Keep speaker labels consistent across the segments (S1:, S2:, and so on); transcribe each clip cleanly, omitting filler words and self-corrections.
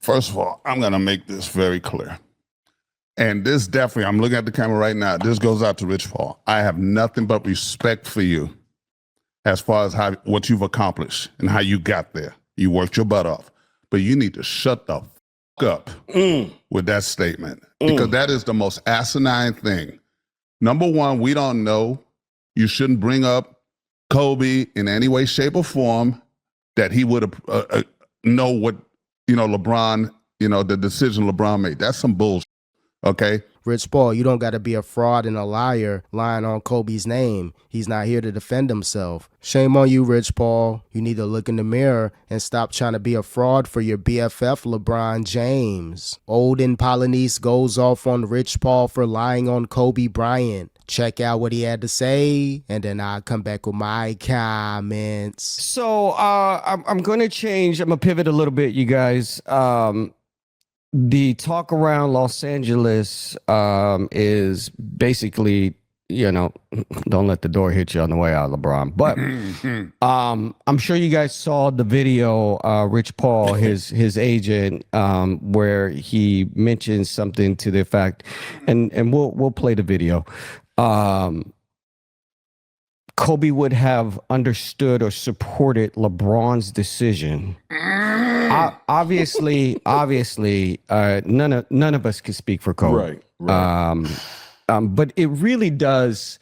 S1: First of all, I'm going to make this very clear. And this definitely, I'm looking at the camera right now. This goes out to Rich Paul. I have nothing but respect for you as far as what you've accomplished and how you got there. You worked your butt off. But you need to shut the fuck up with that statement because that is the most asinine thing. Number one, we don't know. You shouldn't bring up Kobe in any way, shape, or form that he would know what, LeBron, the decision LeBron made. That's some bullshit, okay?
S2: Rich Paul, you don't got to be a fraud and a liar lying on Kobe's name. He's not here to defend himself. Shame on you, Rich Paul. You need to look in the mirror and stop trying to be a fraud for your BFF, LeBron James. Olden Polynice goes off on Rich Paul for lying on Kobe Bryant. Check out what he had to say, and then I'll come back with my comments.
S3: So I'm going to change. I'm going to pivot a little bit, you guys. The talk around Los Angeles is basically, don't let the door hit you on the way out, LeBron. But I'm sure you guys saw the video, Rich Paul, his agent, where he mentions something to the effect, and we'll play the video. Kobe would have understood or supported LeBron's decision. Obviously, none of us can speak for Kobe. Right. But it really does.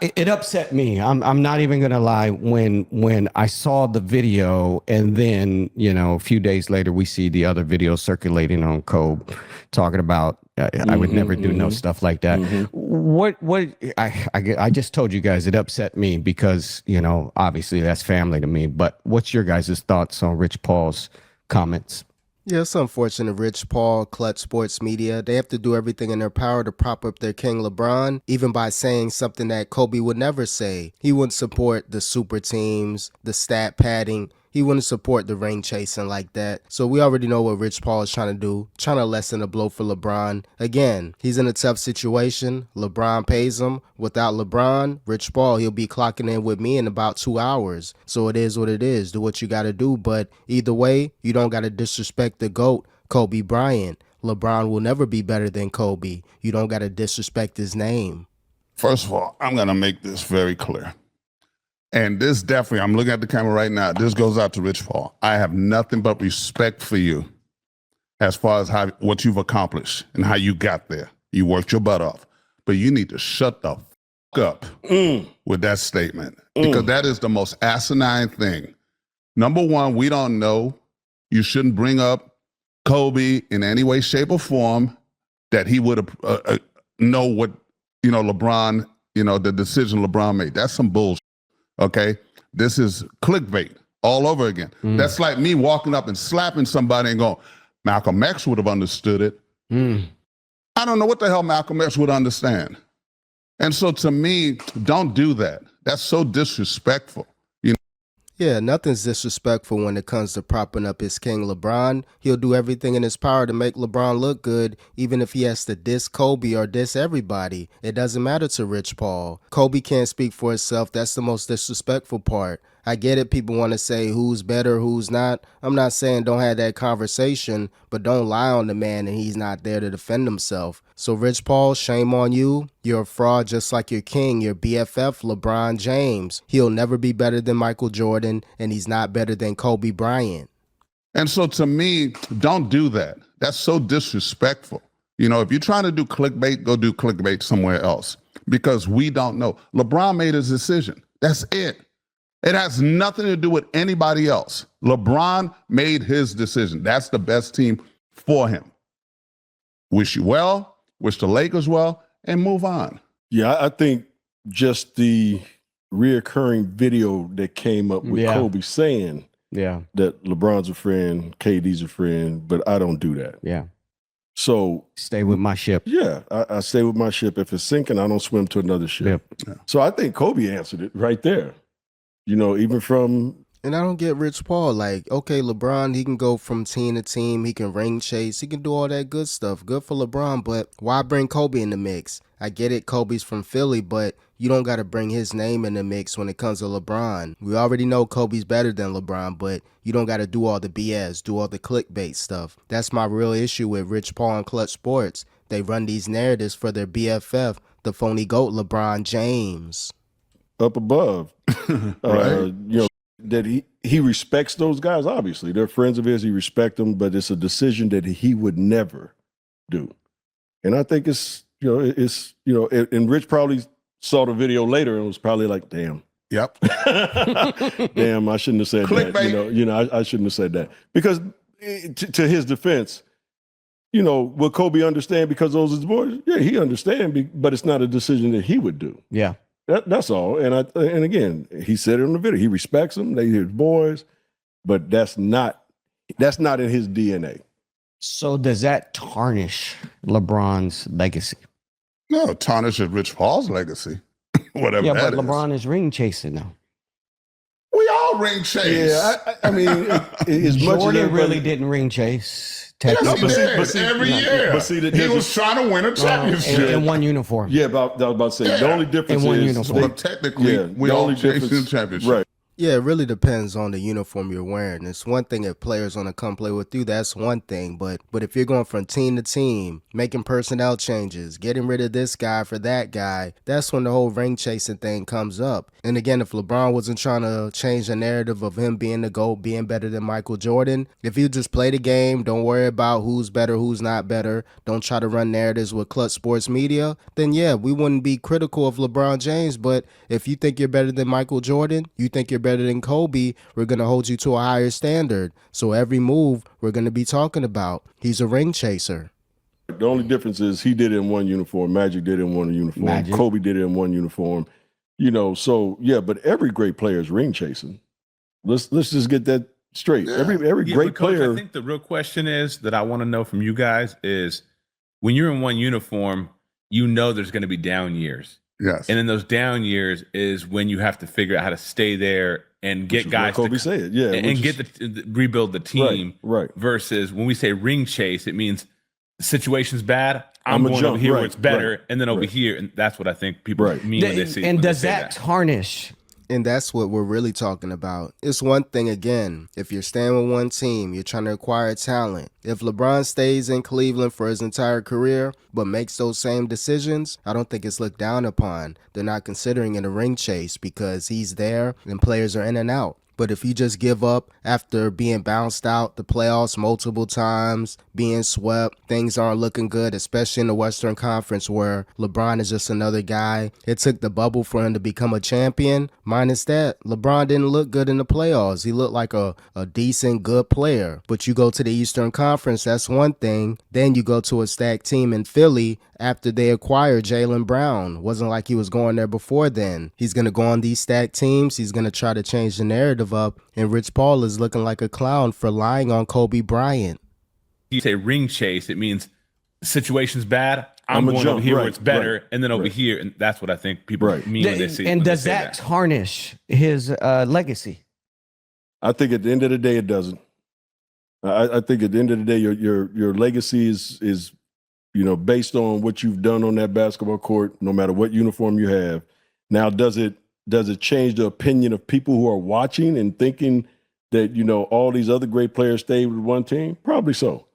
S3: It upset me. I'm not even gonna lie. When I saw the video, and then a few days later we see the other video circulating on Kobe, talking about I would never do no stuff like that. What I just told you guys, it upset me because obviously that's family to me. But what's your guys' thoughts on Rich Paul's comments?
S2: Yeah, it's unfortunate. Rich Paul, Clutch Sports Media, they have to do everything in their power to prop up their king LeBron, even by saying something that Kobe would never say. He wouldn't support the super teams, the stat padding. He wouldn't support the ring chasing like that. So we already know what Rich Paul is trying to do, trying to lessen the blow for LeBron. Again, he's in a tough situation. LeBron pays him. Without LeBron, Rich Paul, he'll be clocking in with me in about 2 hours. So it is what it is. Do what you got to do. But either way, you don't got to disrespect the GOAT, Kobe Bryant. LeBron will never be better than Kobe. You don't got to disrespect his name.
S1: First of all, I'm going to make this very clear. And this definitely, I'm looking at the camera right now. This goes out to Rich Paul. I have nothing but respect for you as far as what you've accomplished and how you got there. You worked your butt off. But you need to shut the fuck up with that statement because that is the most asinine thing. Number one, we don't know. You shouldn't bring up Kobe in any way, shape, or form that he would know what, LeBron, the decision LeBron made. That's some bullshit. Okay, this is clickbait all over again. That's like me walking up and slapping somebody and going, Malcolm X would have understood it. I don't know what the hell Malcolm X would understand. And so to me, don't do that. That's so disrespectful.
S2: Yeah, nothing's disrespectful when it comes to propping up his king LeBron. He'll do everything in his power to make LeBron look good, even if he has to diss Kobe or diss everybody. It doesn't matter to Rich Paul. Kobe can't speak for himself. That's the most disrespectful part. I get it. People want to say who's better, who's not. I'm not saying don't have that conversation, but don't lie on the man and he's not there to defend himself. So Rich Paul, shame on you. You're a fraud just like your king, your BFF, LeBron James. He'll never be better than Michael Jordan, and he's not better than Kobe Bryant.
S1: And so to me, don't do that. That's so disrespectful. If you're trying to do clickbait, go do clickbait somewhere else because we don't know. LeBron made his decision. That's it. It has nothing to do with anybody else. LeBron made his decision. That's the best team for him. Wish you well, wish the Lakers well, and move on.
S4: Yeah, I think just the reoccurring video that came up with Kobe saying that LeBron's a friend, KD's a friend, but I don't do that.
S3: Yeah.
S4: So
S3: stay with my ship.
S4: Yeah, I stay with my ship. If it's sinking, I don't swim to another ship. Yeah. So I think Kobe answered it right there. Even from
S2: And I don't get Rich Paul. Like, okay, LeBron, he can go from team to team. He can ring chase. He can do all that good stuff. Good for LeBron, but why bring Kobe in the mix? I get it, Kobe's from Philly, but you don't got to bring his name in the mix when it comes to LeBron. We already know Kobe's better than LeBron, but you don't got to do all the BS, do all the clickbait stuff. That's my real issue with Rich Paul and Clutch Sports. They run these narratives for their BFF, the phony GOAT LeBron James.
S4: Up above,
S1: Right.
S4: That he respects those guys. Obviously, they're friends of his. He respects them, but it's a decision that he would never do. And I think and Rich probably saw the video later and was probably like, "Damn,
S1: Yep.
S4: damn, I shouldn't have said that." I shouldn't have said that because, to his defense, will Kobe understand because those are his boys? Yeah, he understands, but it's not a decision that he would do.
S3: Yeah.
S4: That's all. And again, he said it on the video. He respects them. They're his boys, but that's not in his DNA.
S3: So does that tarnish LeBron's legacy?
S1: No, tarnishes Rich Paul's legacy. Whatever.
S3: Yeah,
S1: that
S3: but
S1: is.
S3: LeBron is ring chasing now.
S1: We all ring chase.
S4: Yeah, I mean, as much as
S3: Jordan really didn't ring chase.
S1: Yes, he
S3: technically.
S1: did. Every year.
S4: But see,
S1: he was trying to win a championship.
S3: in one uniform.
S4: Yeah, but I was about to say the only difference
S3: In one
S4: is
S3: uniform.
S1: But technically, we
S4: the
S1: all
S4: only
S1: chasing the
S4: difference-
S1: championship.
S4: Right.
S2: Yeah, it really depends on the uniform you're wearing. It's one thing if players want to come play with you, that's one thing. But if you're going from team to team, making personnel changes, getting rid of this guy for that guy, that's when the whole ring chasing thing comes up. And again, if LeBron wasn't trying to change the narrative of him being the GOAT, being better than Michael Jordan, if you just play the game, don't worry about who's better, who's not better, don't try to run narratives with Clutch Sports Media, then yeah, we wouldn't be critical of LeBron James. But if you think you're better than Michael Jordan, you think you're better than Kobe, we're going to hold you to a higher standard. So every move we're going to be talking about, he's a ring chaser.
S4: The only difference is he did it in one uniform. Magic did it in one uniform.
S3: Magic.
S4: Kobe did it in one uniform. So yeah, but every great player is ring chasing. Let's just get that straight.
S1: Yeah.
S4: Every
S5: Yeah,
S4: great
S5: but Coach,
S4: player.
S5: I think the real question is that I want to know from you guys is when you're in one uniform, there's going to be down years.
S1: Yes.
S5: And in those down years is when you have to figure out how to stay there and get guys
S4: Kobe said, yeah,
S5: and rebuild the team.
S4: Right.
S5: Versus when we say ring chase, it means the situation's bad. I'm
S4: I'ma
S5: going
S4: jump,
S5: over here where
S4: right,
S5: it's better,
S4: right,
S5: and then over
S4: right.
S5: here, and that's what I think people mean when they see.
S3: And
S5: when they
S3: does
S5: say
S3: that tarnish?
S2: And that's what we're really talking about. It's one thing, again, if you're staying with one team, you're trying to acquire talent. If LeBron stays in Cleveland for his entire career, but makes those same decisions, I don't think it's looked down upon. They're not considering it a ring chase because he's there and players are in and out. But if you just give up after being bounced out the playoffs multiple times, being swept, things aren't looking good, especially in the Western Conference where LeBron is just another guy. It took the bubble for him to become a champion. Minus that, LeBron didn't look good in the playoffs. He looked like a decent, good player. But you go to the Eastern Conference, that's one thing. Then you go to a stacked team in Philly after they acquired Jaylen Brown. Wasn't like he was going there before then. He's going to go on these stacked teams. He's going to try to change the narrative up. And Rich Paul is looking like a clown for lying on Kobe Bryant.
S5: You say ring chase, it means the situation's bad. I'm
S4: I'ma
S5: going
S4: jump,
S5: over here where
S4: right,
S5: it's better,
S4: right,
S5: and then over
S4: right.
S5: here, and that's what I think people mean when they see.
S3: And
S5: when they
S3: does
S5: say
S3: that tarnish his legacy?
S4: I think at the end of the day, it doesn't. I think at the end of the day, your legacy is based on what you've done on that basketball court, no matter what uniform you have. Now, does it change the opinion of people who are watching and thinking that, all these other great players stayed with one team? Probably so.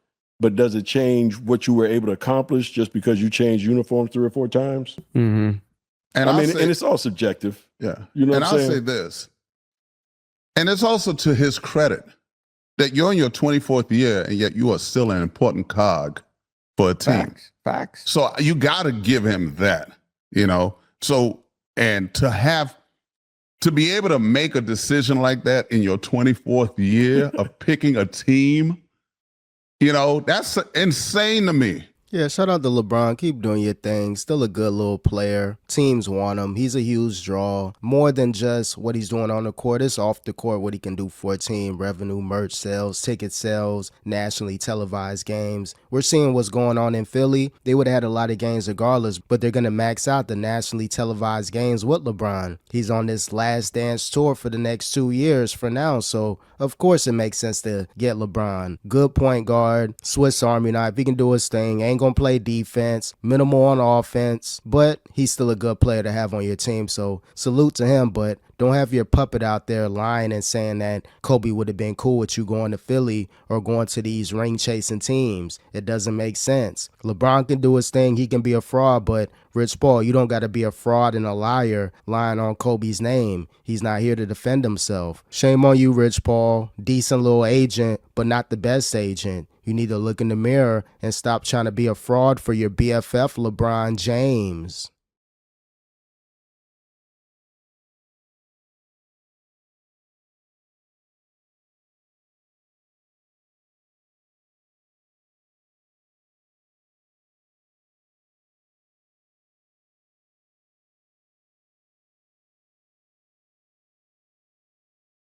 S4: But does it change what you were able to accomplish just because you changed uniforms 3 or 4 times?
S3: Mm-hmm.
S1: And
S4: and it's all subjective.
S1: Yeah.
S4: You know
S1: and
S4: what I'm
S1: I'll
S4: saying?
S1: say this. And it's also to his credit that you're in your 24th year and yet you are still an important cog for a team.
S3: Facts.
S1: So you got to give him that, So, and to be able to make a decision like that in your 24th year of picking a team, that's insane to me.
S2: Yeah, shout out to LeBron. Keep doing your thing. Still a good little player. Teams want him. He's a huge draw. More than just what he's doing on the court. It's off the court what he can do for a team. Revenue, merch sales, ticket sales, nationally televised games. We're seeing what's going on in Philly. They would have had a lot of games regardless, but they're going to max out the nationally televised games with LeBron. He's on this last dance tour for the next 2 years for now, so of course it makes sense to get LeBron. Good point guard, Swiss Army knife. He can do his thing. Ain't gonna play defense, minimal on offense, but he's still a good player to have on your team, so salute to him. But don't have your puppet out there lying and saying that Kobe would have been cool with you going to Philly or going to these ring-chasing teams. It doesn't make sense. LeBron can do his thing. He can be a fraud, but Rich Paul, you don't got to be a fraud and a liar lying on Kobe's name. He's not here to defend himself. Shame on you, Rich Paul. Decent little agent, but not the best agent. You need to look in the mirror and stop trying to be a fraud for your BFF, LeBron James.